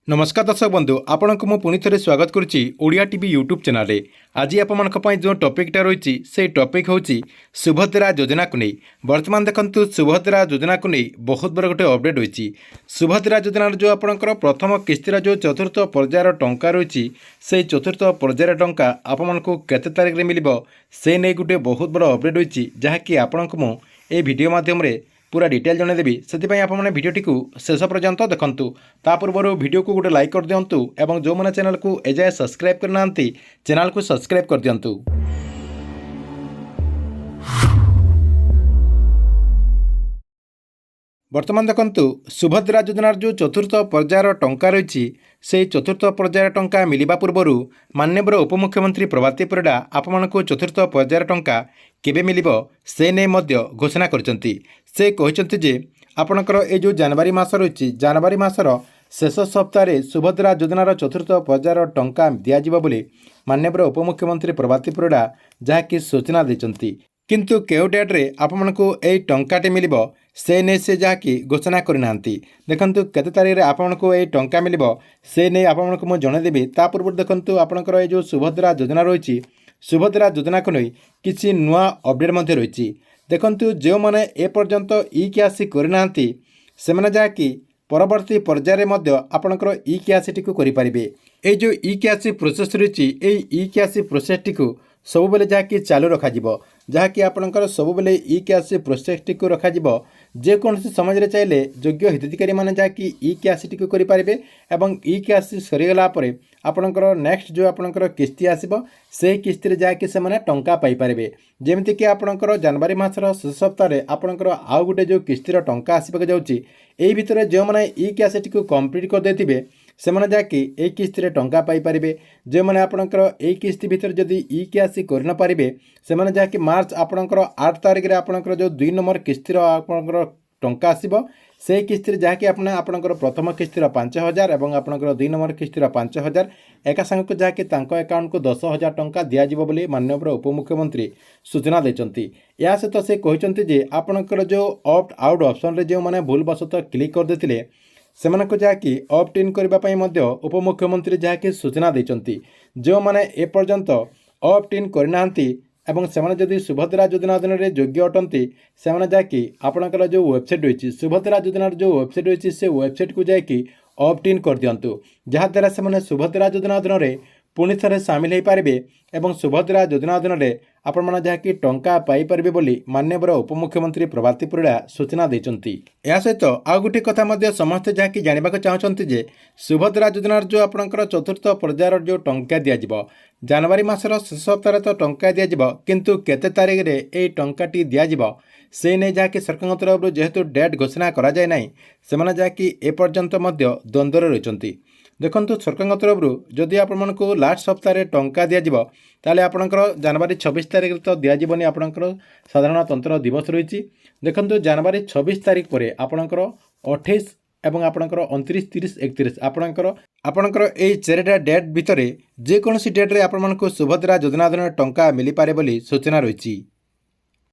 नमस्कार दर्शक बंधु आपण को मु पुणी थे स्वागत करुच्ची ओडिया टीवी यूट्यूब चैनल रे। आज आपण जो टॉपिकटा रही से टॉपिक हूँ सुभद्रा योजना को नहीं। वर्तमान देखंतु सुभद्रा योजना को नहीं बहुत बड़ा गोटे अपडेट होती। सुभद्रा योजना जो आपंकर प्रथम किस्तिर जो चतुर्थ पर्यायर टंका रही से चतुर्थ पर्यायर टंका आपण को केते तारिख में मिल से नहीं गोटे बहुत बड़ा अपडेट होती जहाँकि आपण को मुझे वीडियो माध्यम पूरा डिटेल जनईदेवी से आपने भिडटी को शेष पर्यंत देखूँ। ता पूर्व वीडियो को गोटे लाइक कर दिंतु और जो मैंने चैनल को एजाए सब्सक्राइब करना चैनल को सब्सक्राइब कर दिंतु। वर्तमान देखंतु सुभद्रा योजनार जो चतुर्थ पर्यायर टंका रही से चतुर्थ पर्यायर टंका मिलवा पूर्वर माननीय उपमुख्यमंत्री प्रभाती परिडा आपण को चतुर्थ पर्यायर टंका केबे मिलिबो से नहीं मध्य घोषणा करचंती। से कहते जे आपणकर ए जो जनवरी मास रही जनवरी मासर शेष सप्ताह सुभद्रा योजनार चतुर्थ पर्यायर टंका दिज्व बोली माननीय उपमुख्यमंत्री प्रभाती परिडा जहाँकि सूचना देते। किंतु केउ डेट्रे आपको यही टंकाटे मिल से नहीं से जहाँकि घोषणा करना देखूँ केते तारीख आपको यही टंका मिल से नहीं आपको मुझे जनईदेवी। ता पूर्व देखूँ आपंकर ये जो सुभद्रा योजना रही सुभद्रा योजना को नहीं किसी नुआ अपडेट रही। देखूँ जो मैंने एपर्यंत ई क्यासी करना से जहाँकि परवर्ती पर्यायर आपणकर ई क्यासी टी करेंगे। ये जो ई क्यासी प्रोसेस रही ई क्यासी प्रोसेस टी सब बेले जहाँकि चालू रखा जहाँकि आपणकर सब बेले ई क्यासी प्रोसेस टी रखा जेकोसी समय चाहिए योग्य हिताधिकारी मैंने जहाँकि ई क्यासी टी करेंगे और ई क्यासी सरीगला आपणकर नेक्स्ट जो आपणकर किस्ती आसब से किस्ती जहाँकि से टंका पाइपर जमीक आपणकर जनवरी मासर शेष सप्ताह आपणकर आउ गोटे जो किस्तीर टंका आसवाक जाऊँगी यही भितर जो मैंने ई क्यासी टी कंप्लीट कर देते से जहाँकि ए किस्ती टंका पाइपर जो मैंने आपणकर ए किस्ती भितर जदि ई क्यासी कर पारे से जहाँकि मार्च आपणकर 8 तारिख आपणकर जो 2 नंबर किस्तीर आपणकर टंका आसब से किस्ती जहाँकि आपणकर प्रथम किस्तीर 5,000 और आपणकर 2 नंबर किस्तीर 5,000 एका सांग जहाँकि अकाउंट को 10,000 टंका दिज्व बोली माननीय उपमुख्यमंत्री सूचना देते। या सहित से कहते आपणकर जो ऑप्ट आउट ऑप्शन जो मैंने भूलवशतः क्लिक कर देते से जहाँकि ऑप्ट इन करने उपमुख्यमंत्री जहाँकि सूचना देते। जो मैंने एपर्यंत ऑप्ट इन करना एवं से जदि सुभद्रा योजना अधीन योग्य अटंती से जहाँकि आपणकर जो वेबसाइट रही सुभद्रा योजनार जो वेबसाइट रही से वेबसाइट को जैकि ऑप्ट इन कर दिंतु जहाँद्वारा से सुभद्रा योजना अधीन पुणी थे सामिल हो पारे और सुभद्रा योजना अधीन आपण मैंने जहाँकि टंका पाइपर बोली माननीय उपमुख्यमंत्री प्रभाती परिडा सूचना देते। या सहित आउ गोटे कथा समस्ते जहाँकि जानवाक चाहते जे सुभद्रा योजनार जो आपणकर चतुर्थ पर्यायर जो टंका दिज्व जनवरी मासर शेष सप्ताह तो टंका दिज्व किंतु केते तारिख रे ए टंकाटी दिज्व से नहीं जहाँकि सरकार तरफ जेहेतु डेट घोषणा करा जाए नहीं से जहाँकि एपर्यंत द्वंद्वर रही। देखंतु सरकार तरफ जदि आपको लास्ट सप्ताह टंका दिज्व ताले आपणकर जनवरी 26 तारिख तो दिज्वनी आपणकर साधारणतंत्र दिवस रही। देखंतु जनवरी 26 तारिख पर आपणकर 28 एवं आपणकर 29, 30, 31 आपणकर ए 4टा डेट भितर जेकोसी डेट्रे आपको सुभद्रा योजना अधीन टंका मिल पारे बोली सूचना रही।